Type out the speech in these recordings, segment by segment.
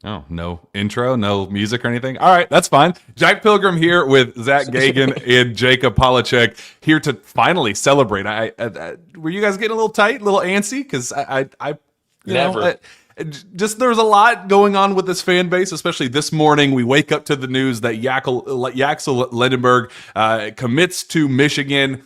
Oh, no intro, no music or anything. All right, that's fine. Jack Pilgrim here with Zach Gagan and Jacob Polachek here to finally celebrate. Were you guys getting a little tight, a little antsy? Because you know, Never. just there's a lot going on with this fan base, especially this morning. We wake up to the news that Yaxel Lindenberg commits to Michigan.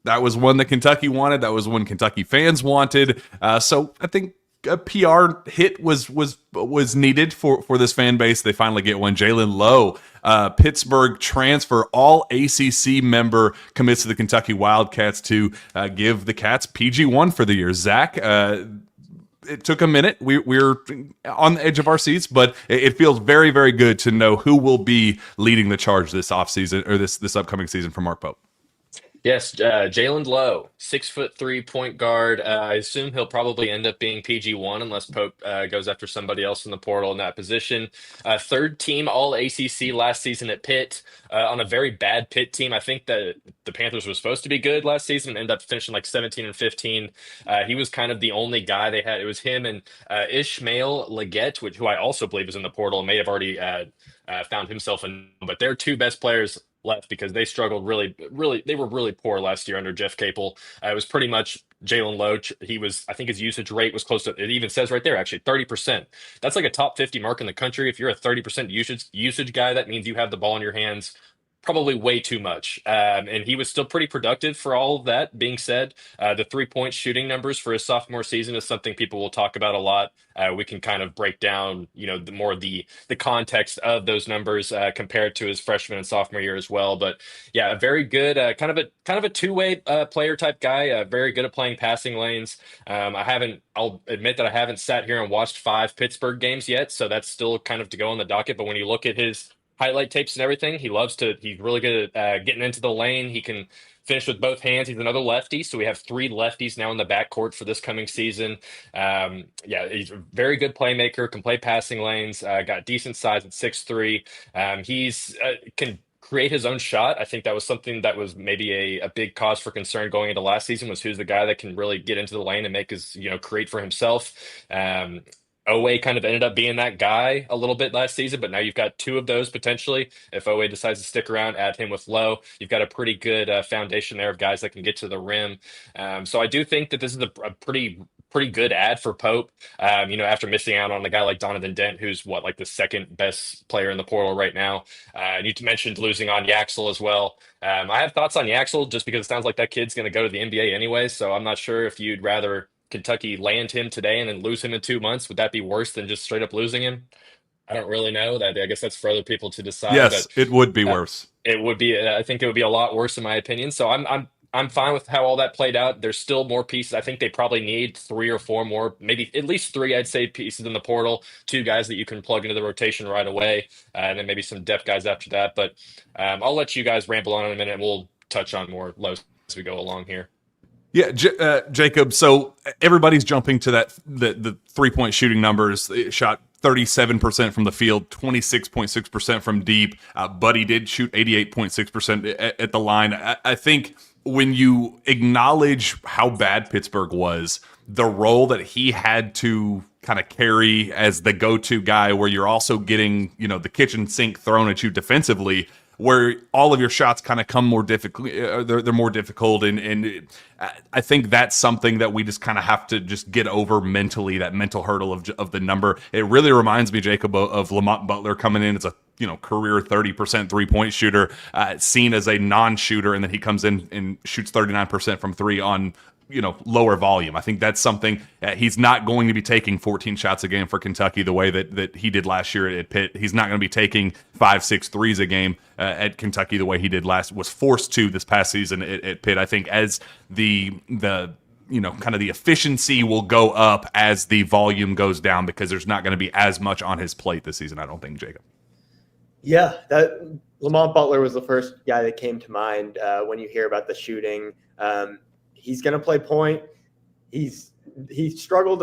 That was one that Kentucky wanted. That was one Kentucky fans wanted. So I think a PR hit was needed for this fan base. They finally get one. Jaland Lowe, Pittsburgh transfer, All-ACC member, commits to the Kentucky Wildcats to give the Cats PG1 for the year. Zach, it took a minute. We're on the edge of our seats, but it feels very, very good to know who will be leading the charge this offseason or this upcoming season for Mark Pope. Yes, Jaland Lowe, 6'3" point guard. I assume he'll probably end up being PG1 unless Pope goes after somebody else in the portal in that position. Third team All ACC last season at Pitt on a very bad Pitt team. I think that the Panthers were supposed to be good last season and ended up finishing like 17 and 15. He was kind of the only guy they had. It was him and Ishmael Leggett, who I also believe is in the portal and may have already found himself in. But their two best players left because they struggled they were really poor last year under Jeff Capel. It was pretty much Jaland Lowe. I think his usage rate was close to, it even says right there, actually 30%. That's like a top 50 mark in the country. If you're a 30% usage guy, that means you have the ball in your hands probably way too much. And he was still pretty productive for all of that being said. The 3-point shooting numbers for his sophomore season is something people will talk about a lot. We can kind of break down, the context of those numbers compared to his freshman and sophomore year as well. But yeah, a very good kind of a two-way player type guy. Very good at playing passing lanes. I'll admit that I haven't sat here and watched 5 Pittsburgh games yet, so that's still kind of to go on the docket. But when you look at his highlight tapes and everything, he's really good at getting into the lane. He can finish with both hands. He's another lefty, so we have 3 lefties now in the backcourt for this coming season. Yeah, he's a very good playmaker, can play passing lanes, got decent size at 6'3". He's can create his own shot. I think that was something that was maybe a big cause for concern going into last season, was who's the guy that can really get into the lane and make his, create for himself. Owe kind of ended up being that guy a little bit last season, but now you've got 2 of those potentially. If Owe decides to stick around, add him with Lowe, you've got a pretty good foundation there of guys that can get to the rim. So I do think that this is a pretty good ad for Pope. After missing out on a guy like Donovan Dent, who's like the second best player in the portal right now. You mentioned losing on Yaxel as well. I have thoughts on Yaxel just because it sounds like that kid's going to go to the NBA anyway. So I'm not sure if you'd rather Kentucky land him today and then lose him in 2 months. Would that be worse than just straight up losing him? I don't really know. That I guess that's for other people to decide, Yes, but it would be worse. it would be. I think it would be a lot worse in my opinion. So I'm fine with how all that played out. There's still more pieces. I think they probably need 3 or 4 more, maybe at least 3, I'd say, pieces in the portal. 2 guys that you can plug into the rotation right away, and then maybe some depth guys after that. But I'll let you guys ramble on in a minute, and we'll touch on more lows as we go along here. Yeah, Jacob. So everybody's jumping to the 3-point shooting numbers. It shot 37% from the field, 26.6% from deep. Buddy did shoot 88.6% at the line. I think when you acknowledge how bad Pittsburgh was, the role that he had to kind of carry as the go-to guy, where you're also getting, the kitchen sink thrown at you defensively, where all of your shots kind of come more difficult. They're more difficult, and I think that's something that we just kind of have to just get over mentally. That mental hurdle of the number. It really reminds me, Jacob, of Lamont Butler coming in as a career 30% 3-point shooter, seen as a non-shooter, and then he comes in and shoots 39% from 3 on lower volume. I think that's something he's not going to be taking 14 shots a game for Kentucky the way that he did last year at Pitt. He's not going to be taking 5-6 threes a game at Kentucky the way he did was forced to this past season at Pitt. I think as the kind of the efficiency will go up as the volume goes down, because there's not going to be as much on his plate this season, I don't think, Jacob. Yeah, that Lamont Butler was the first guy that came to mind when you hear about the shooting. He's going to play point. He struggled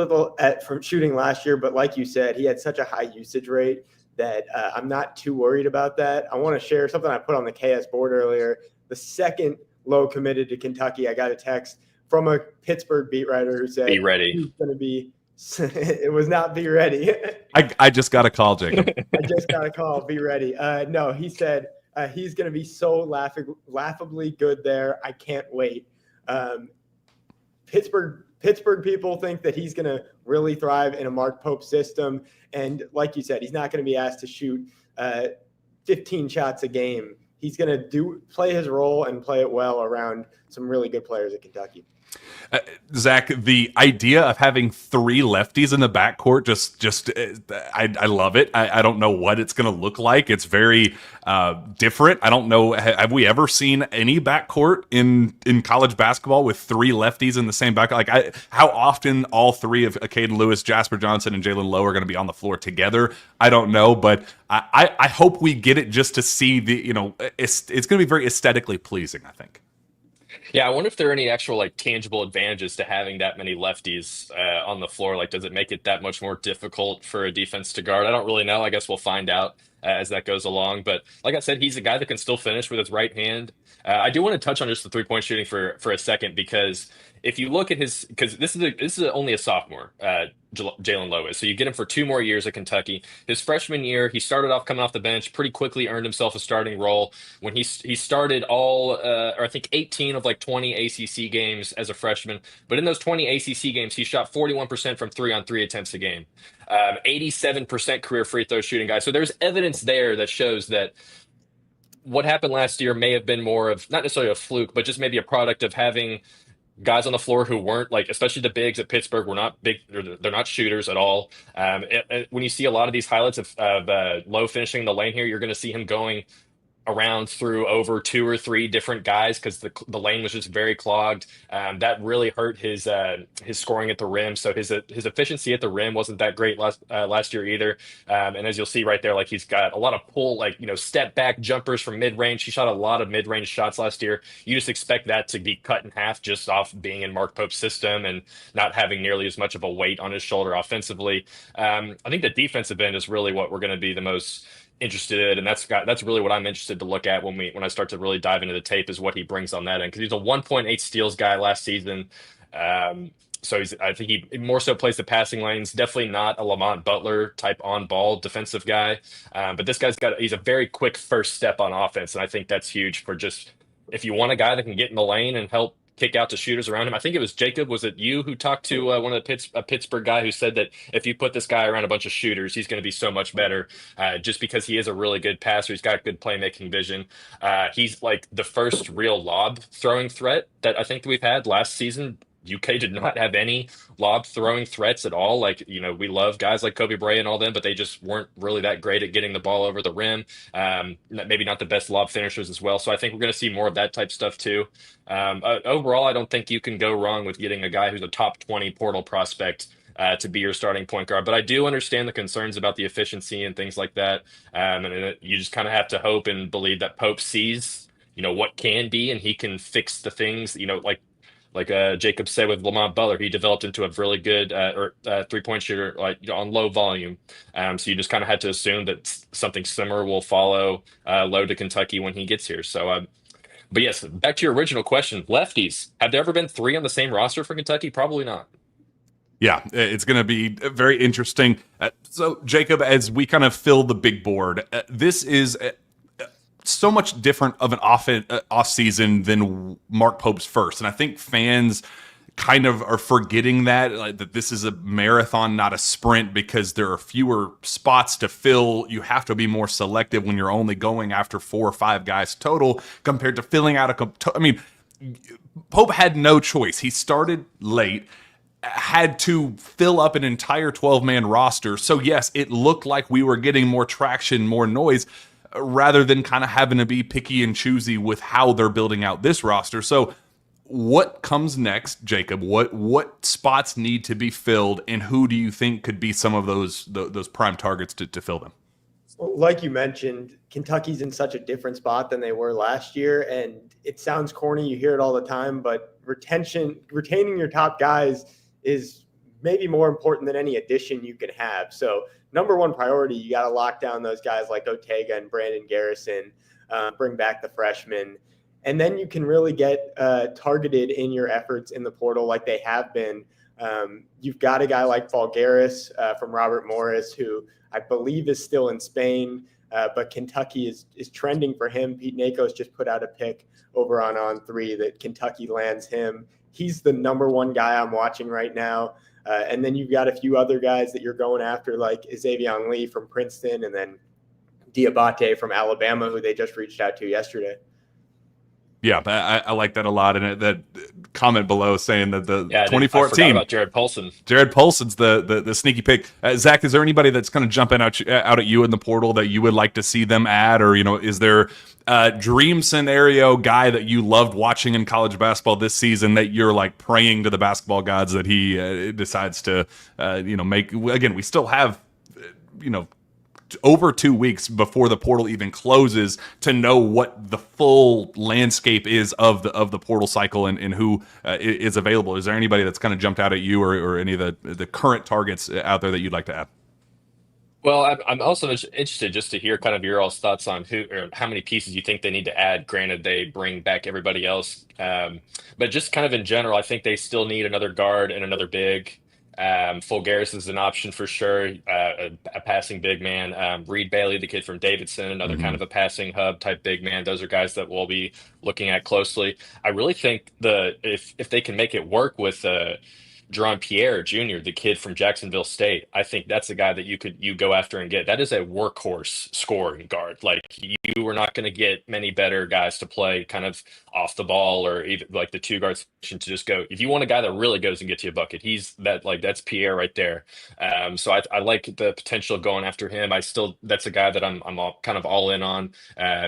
from shooting last year, but like you said, he had such a high usage rate that I'm not too worried about that. I want to share something I put on the KS board earlier. The second Lowe committed to Kentucky, I got a text from a Pittsburgh beat writer who said Be ready. he's going to be It was not be ready. I just got a call, Jacob. I just got a call. Be ready. No, he said he's going to be so laughably good there. I can't wait. Pittsburgh people think that he's going to really thrive in a Mark Pope system. And like you said, he's not going to be asked to shoot 15 shots a game. He's going to play his role and play it well around some really good players at Kentucky. Zach, the idea of having 3 lefties in the backcourt, I love it. I don't know what it's going to look like. It's very different. I don't know. Have we ever seen any backcourt in college basketball with 3 lefties in the same backcourt? Like, how often all 3 of Caden Lewis, Jasper Johnson, and Jaland Lowe are going to be on the floor together? I don't know, but I hope we get it just to see it's going to be very aesthetically pleasing, I think. Yeah, I wonder if there are any actual like tangible advantages to having that many lefties on the floor. Like, does it make it that much more difficult for a defense to guard? I don't really know. I guess we'll find out as that goes along. But like I said, he's a guy that can still finish with his right hand. I do want to touch on just the 3-point shooting for a second, because if you look at because this is only a sophomore, Jaland Lowe is. So you get him for 2 more years at Kentucky. His freshman year, he started off coming off the bench, pretty quickly earned himself a starting role. When he started or I think 18 of like 20 ACC games as a freshman. But in those 20 ACC games, he shot 41% from 3-on-3 attempts a game, 87% career free throw shooting guy. So there's evidence there that shows that what happened last year may have been more of not necessarily a fluke, but just maybe a product of having guys on the floor who weren't, like, especially the bigs at Pittsburgh, were not big. They're not shooters at all. When you see a lot of these highlights of Lowe finishing in the lane here, you're going to see him going around through over 2 or 3 different guys because the lane was just very clogged. That really hurt his scoring at the rim. So his efficiency at the rim wasn't that great last year either. And as you'll see right there, like, he's got a lot of pull, like, step back jumpers from mid range. He shot a lot of mid range shots last year. You just expect that to be cut in half just off being in Mark Pope's system and not having nearly as much of a weight on his shoulder offensively. I think the defensive end is really what we're going to be the most interested in, and that's really what I'm interested to look at when I start to really dive into the tape, is what he brings on that end, because he's a 1.8 steals guy last season. So I think he more so plays the passing lanes. Definitely not a Lamont Butler type on ball defensive guy, but this he's a very quick first step on offense, and I think that's huge for just if you want a guy that can get in the lane and help kick out to shooters around him. I think it was Jacob. Was it you who talked to one of a Pittsburgh guy who said that if you put this guy around a bunch of shooters, he's going to be so much better, just because he is a really good passer. He's got good playmaking vision. He's like the first real lob throwing threat that I think we've had last season. UK did not have any lob throwing threats at all. Like, we love guys like Kobe Bray and all them, but they just weren't really that great at getting the ball over the rim. Maybe not the best lob finishers as well. So I think we're going to see more of that type stuff too. Overall, I don't think you can go wrong with getting a guy who's a top 20 portal prospect to be your starting point guard. But I do understand the concerns about the efficiency and things like that. And you just kind of have to hope and believe that Pope sees, what can be, and he can fix the things, like Jacob said with Lamont Butler, he developed into a really good 3-point shooter, like, on low volume. So you just kind of had to assume that something similar will follow Lowe to Kentucky when he gets here. So, but yes, back to your original question, lefties. Have there ever been 3 on the same roster for Kentucky? Probably not. Yeah, it's going to be very interesting. So, Jacob, as we kind of fill the big board, this is so much different of an off season than Mark Pope's first, and I think fans kind of are forgetting that this is a marathon, not a sprint, because there are fewer spots to fill. You have to be more selective when you're only going after 4 or 5 guys total compared to filling out Pope had no choice. He started late, had to fill up an entire 12-man roster. So yes, it looked like we were getting more traction, more noise, rather than kind of having to be picky and choosy with how they're building out this roster. So what comes next, Jacob? What spots need to be filled, and who do you think could be some of those prime targets to fill them? Well, like you mentioned, Kentucky's in such a different spot than they were last year, and it sounds corny, you hear it all the time, but retaining your top guys is maybe more important than any addition you can have. So number one priority, you got to lock down those guys like Otega and Brandon Garrison, bring back the freshmen, and then you can really get targeted in your efforts in the portal like they have been You've got a guy like Falgaris from Robert Morris, who I believe is still in Spain, but Kentucky is trending for him. Pete Nakos just put out a pick over on On3 that Kentucky lands him. He's the number one guy I'm watching right now. And then you've got a few other guys that you're going after, like Xavier Lee from Princeton, and then Diabate from Alabama, who they just reached out to yesterday. Yeah, I like that a lot. And that comment below saying that the 2014 I forgot about Jared Paulson. Jared Paulson's the sneaky pick. Zach, is there anybody that's kind of jumping out at you in the portal that you would like to see them add, or is there a dream scenario guy that you loved watching in college basketball this season that you're like praying to the basketball gods that he decides to make? Again, we still have over 2 weeks before the portal even closes to know what the full landscape is of the portal cycle and who is available. Is there anybody that's kind of jumped out at you or any of the current targets out there that you'd like to add? Well, I'm also interested just to hear kind of your all's thoughts on who or how many pieces you think they need to add. Granted, they bring back everybody else, but just kind of in general, I think they still need another guard and another big. Fulgaris is an option for sure, a passing big man. Reed Bailey, the kid from Davidson, another kind of a passing hub type big man. Those are guys that we'll be looking at closely. I really think if they can make it work with Jerron Pierre Jr., the kid from Jacksonville State, I think that's a guy that you go after and get. That is a workhorse scoring guard. Like you were not going to get many better guys to play kind of off the ball or even like the two guard position to just go. If you want a guy that really goes and gets you a bucket, that's Pierre right there. So I like the potential of going after him. That's a guy that I'm kind of all in on.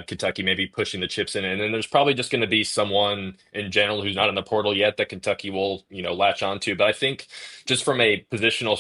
Kentucky maybe pushing the chips in, and then there's probably just going to be someone in general who's not in the portal yet that Kentucky will latch onto. But I think just from a positional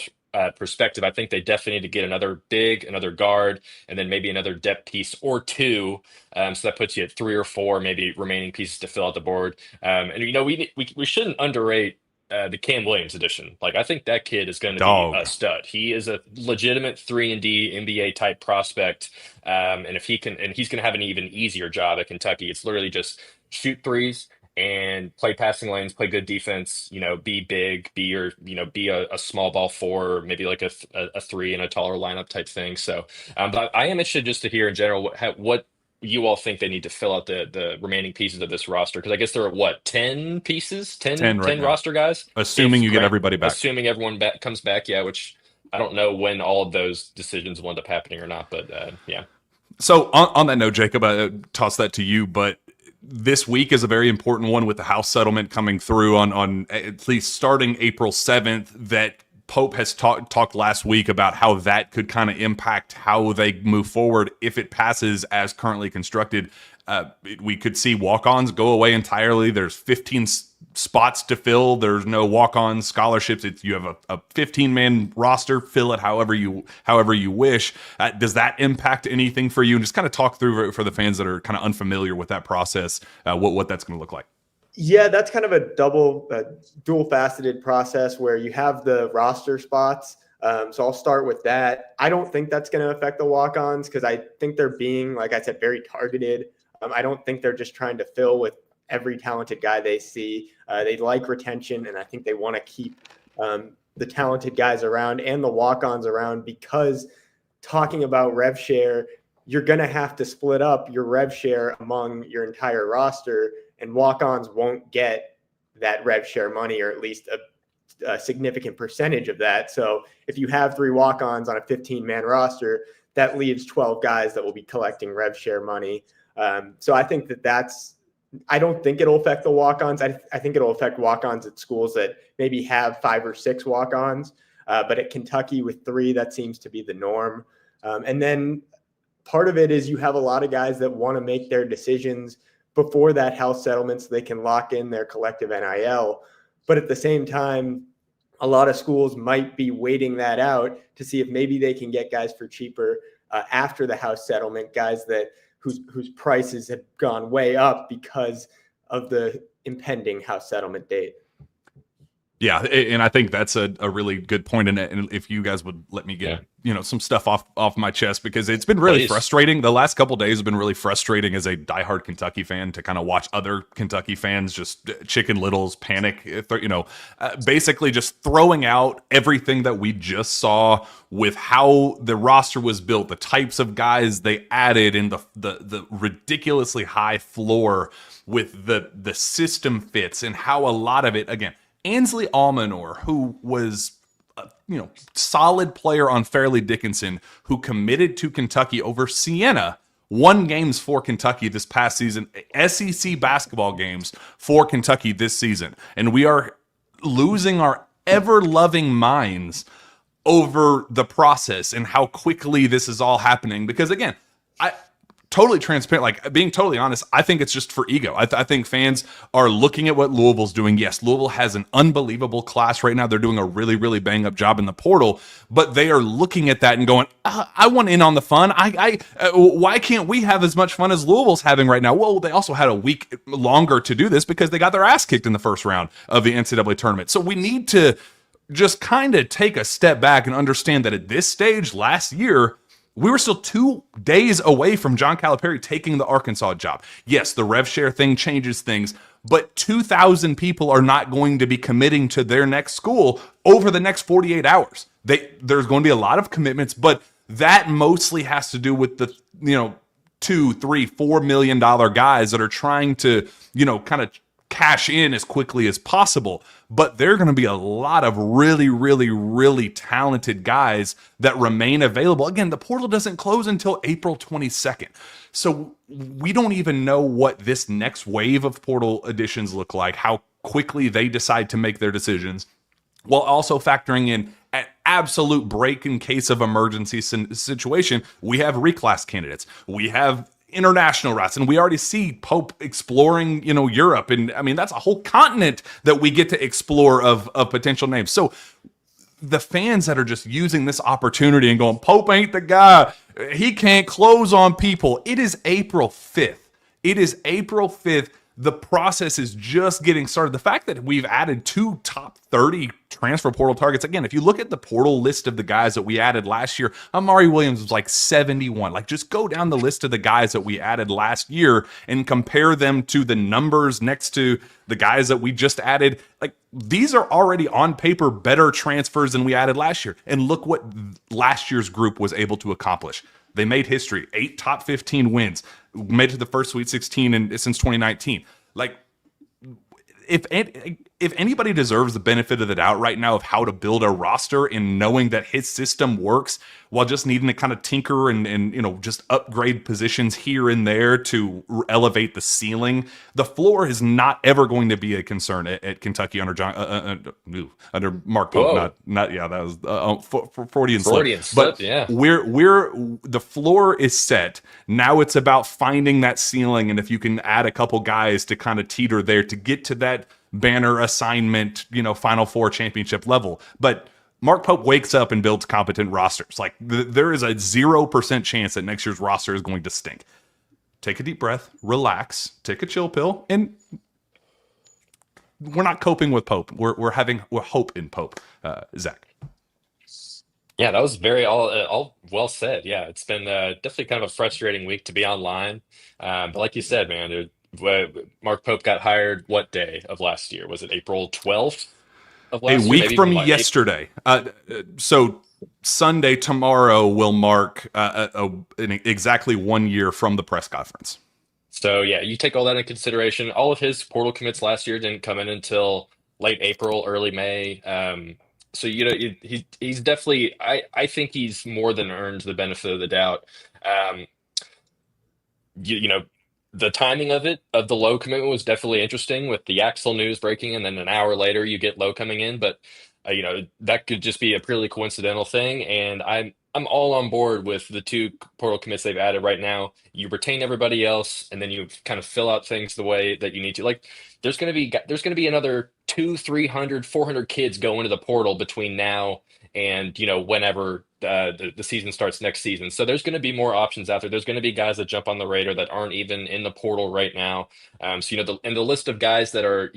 perspective, I think they definitely need to get another big, another guard, and then maybe another depth piece or two. So that puts you at 3 or 4 maybe remaining pieces to fill out the board. And we shouldn't underrate the Kam Williams edition. Like I think that kid is going to be a stud. He is a legitimate 3-and-D NBA type prospect. And if he can, and he's going to have an even easier job at Kentucky. It's literally just shoot threes and play passing lanes, play good defense, be big, be a small ball 4, maybe like a 3 in a taller lineup type thing. So, but I am interested just to hear in general what you all think they need to fill out the remaining pieces of this roster. Cause I guess there are 10 pieces, 10 roster guys. Assuming you get everybody back. Assuming everyone comes back. Yeah. Which I don't know when all of those decisions will end up happening or not, but yeah. So on that note, Jacob, I toss that to you, but this week is a very important one with the House settlement coming through on at least starting April 7th that Pope has talked last week about how that could kind of impact how they move forward if it passes as currently constructed. We could see walk-ons go away entirely. There's 15 spots to fill. There's no walk-on scholarships. You have a 15-man roster. Fill it however you wish. Does that impact anything for you? And just kind of talk through for the fans that are kind of unfamiliar with that process, what that's going to look like. Yeah, that's kind of a dual-faceted process where you have the roster spots. So I'll start with that. I don't think that's going to affect the walk-ons because I think they're being, like I said, very targeted. I don't think they're just trying to fill with every talented guy they see. They like retention, and I think they want to keep the talented guys around and the walk-ons around because talking about rev share, you're going to have to split up your rev share among your entire roster, and walk-ons won't get that rev share money or at least a significant percentage of that. So if you have 3 walk-ons on a 15-man roster, that leaves 12 guys that will be collecting rev share money. So I think I don't think it'll affect the walk-ons. I think it'll affect walk-ons at schools that maybe have 5 or 6 walk-ons. But at Kentucky with 3, that seems to be the norm. And then part of it is you have a lot of guys that want to make their decisions before that house settlement so they can lock in their collective NIL. But at the same time, a lot of schools might be waiting that out to see if maybe they can get guys for cheaper after the house settlement, guys whose prices have gone way up because of the impending house settlement date. Yeah, and I think that's a really good point. And if you guys would let me get some stuff off my chest, because it's been really frustrating. The last couple days have been really frustrating as a diehard Kentucky fan to kind of watch other Kentucky fans just chicken littles, panic, basically just throwing out everything that we just saw with how the roster was built, the types of guys they added, and the ridiculously high floor with the system fits, and how a lot of it, again, Ainsley Almanor, who was a solid player on Fairleigh Dickinson, who committed to Kentucky over Siena, won games for Kentucky this past season, SEC basketball games for Kentucky this season. And we are losing our ever-loving minds over the process and how quickly this is all happening. Because again, totally transparent, like being totally honest, I think it's just for ego. I think fans are looking at what Louisville's doing. Yes, Louisville has an unbelievable class right now. They're doing a really, really bang up job in the portal, but they are looking at that and going, I want in on the fun. Why can't we have as much fun as Louisville's having right now? Well, they also had a week longer to do this because they got their ass kicked in the first round of the NCAA tournament. So we need to just kind of take a step back and understand that at this stage last year, we were still 2 days away from John Calipari taking the Arkansas job. Yes, the rev share thing changes things, but 2,000 people are not going to be committing to their next school over the next 48 hours. There's going to be a lot of commitments, but that mostly has to do with the, $2, $3, $4 million guys that are trying to, kind of cash in as quickly as possible. But there are going to be a lot of really, really, really talented guys that remain available. Again, the portal doesn't close until April 22nd. So we don't even know what this next wave of portal additions look like, how quickly they decide to make their decisions, while also factoring in an absolute break in case of emergency situation. We have reclass candidates. We have international routes, and we already see Pope exploring, Europe, and I mean that's a whole continent that we get to explore of potential names. So the fans that are just using this opportunity and going, Pope ain't the guy, he can't close on people. It is April 5th. It is April 5th. The process is just getting started. The fact that we've added 2 top 30 transfer portal targets. Again, if you look at the portal list of the guys that we added last year, Amari Williams was like 71. Like, just go down the list of the guys that we added last year and compare them to the numbers next to the guys that we just added. Like, these are already on paper better transfers than we added last year. And look what last year's group was able to accomplish. They made history. 8 top 15 wins. Made it to the first Sweet 16 since 2019. Like, if anybody deserves the benefit of the doubt right now of how to build a roster and knowing that his system works while just needing to kind of tinker and just upgrade positions here and there to elevate the ceiling, the floor is not ever going to be a concern at Kentucky under under Mark Pope. That was Freudian slip. But yeah, we're the floor is set. Now it's about finding that ceiling, and if you can add a couple guys to kind of teeter there to get to that banner assignment, Final Four championship level. But Mark Pope wakes up and builds competent rosters. Like, there is a 0% chance that next year's roster is going to stink. Take a deep breath, relax, take a chill pill, and we're not coping with Pope. We're hope in Pope. Zach. Yeah, that was very all well said. Yeah, it's been definitely kind of a frustrating week to be online. But like you said, man, Mark Pope got hired what day of last year? Was it April 12th of last year? A week from yesterday. So Sunday, tomorrow, will mark exactly 1 year from the press conference. So yeah, you take all that into consideration. All of his portal commits last year didn't come in until late April, early May. So he's definitely. I think he's more than earned the benefit of the doubt. The timing of the Lowe commitment was definitely interesting with the Axel news breaking, and then an hour later you get Lowe coming in. But that could just be a purely coincidental thing, and I'm all on board with the 2 portal commits they've added right now. You retain everybody else, and then you kind of fill out things the way that you need to. Like, there's going to be another 200, 300, 400 kids go into the portal between now and whenever the season starts next season. So there's going to be more options out there. There's going to be guys that jump on the radar that aren't even in the portal right now. So the list of guys that are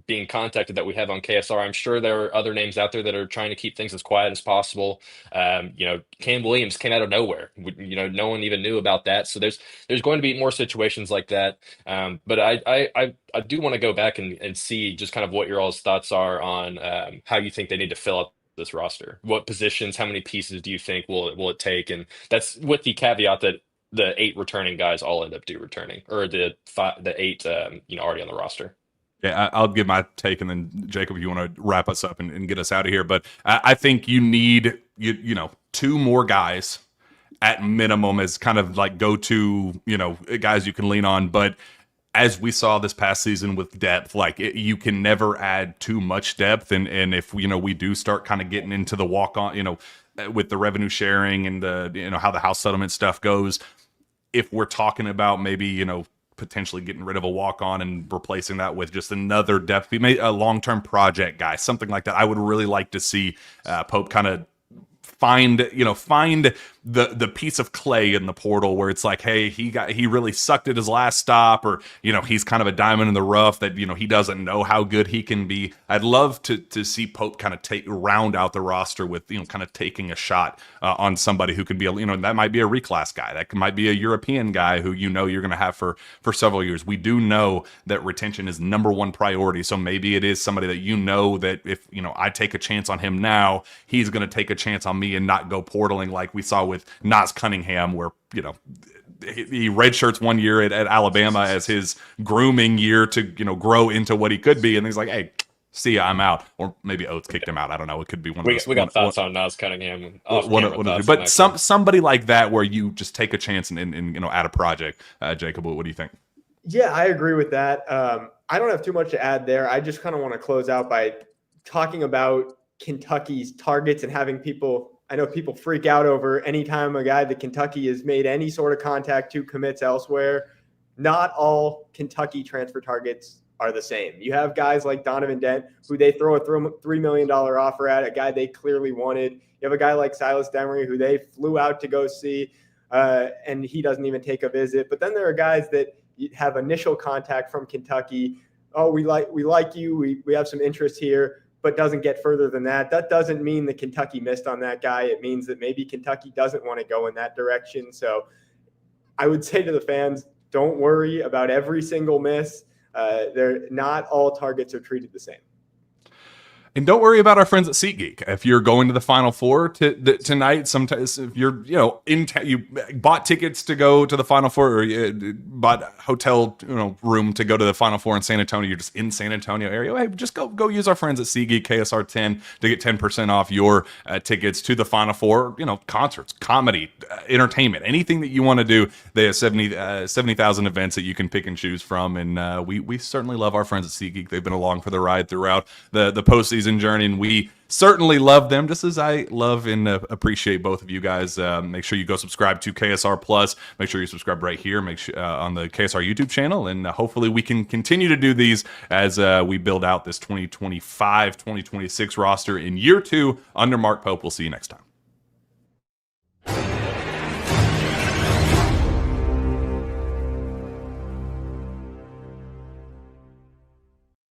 being contacted that we have on KSR, I'm sure there are other names out there that are trying to keep things as quiet as possible. Kam Williams came out of nowhere. No one even knew about that. So there's going to be more situations like that. But I do want to go back and see just kind of what your all's thoughts are on how you think they need to fill up this roster. What positions, how many pieces do you think will it take? And that's with the caveat that the 8 returning guys all end up returning, or the 8 already on the roster. Yeah, I'll give my take, and then Jacob, if you want to wrap us up and get us out of here. But I think you need 2 more guys at minimum as kind of like go-to guys you can lean on. But as we saw this past season with depth, you can never add too much depth. And if we do start kind of getting into the walk-on, with the revenue sharing and the how the house settlement stuff goes, if we're talking about maybe potentially getting rid of a walk-on and replacing that with just another depth, a long-term project guy, something like that, I would really like to see Pope kind of find the piece of clay in the portal where it's like, hey, he really sucked at his last stop, or he's kind of a diamond in the rough that he doesn't know how good he can be. I'd love to see Pope kind of round out the roster with kind of taking a shot on somebody who could be that might be a reclass guy, that might be a European guy who you're going to have for several years. We do know that retention is #1 priority, so maybe it is somebody that that if I take a chance on him now, he's going to take a chance on me and not go portaling like we saw with Nas Cunningham, where he redshirts 1 year at Alabama as his grooming year to grow into what he could be, and he's like, hey, see ya, I'm out. Or maybe Oates kicked him out. I don't know. It could be one of those. We got thoughts on Nas Cunningham. But somebody like that where you just take a chance and add a project. Jacob, what do you think? Yeah, I agree with that. I don't have too much to add there. I just kind of want to close out by talking about Kentucky's targets and having people. I know people freak out over any time a guy that Kentucky has made any sort of contact to commits elsewhere. Not all Kentucky transfer targets are the same. You have guys like Donovan Dent, who they throw a $3 million offer at, a guy they clearly wanted. You have a guy like Silas Demery, who they flew out to go see, and he doesn't even take a visit. But then there are guys that have initial contact from Kentucky. Oh, we like you. We have some interest here, but doesn't get further than that. That doesn't mean that Kentucky missed on that guy. It means that maybe Kentucky doesn't want to go in that direction. So I would say to the fans, don't worry about every single miss. Not all targets are treated the same. And don't worry about our friends at SeatGeek. If you're going to the Final Four tonight, sometimes if you're you bought tickets to go to the Final Four, or you bought hotel room to go to the Final Four in San Antonio, you're just in San Antonio area. Hey, just go use our friends at SeatGeek KSR 10 to get 10% off your tickets to the Final Four. Concerts, comedy, entertainment, anything that you want to do. They have 70,000 events that you can pick and choose from, and we certainly love our friends at SeatGeek. They've been along for the ride throughout the postseason journey, and we certainly love them just as I love and appreciate both of you guys. Make sure you go subscribe to KSR Plus. Make sure you subscribe right here. Make sure on the KSR YouTube channel, and hopefully we can continue to do these as we build out this 2025-2026 roster in year 2 under Mark Pope. We'll see you next time.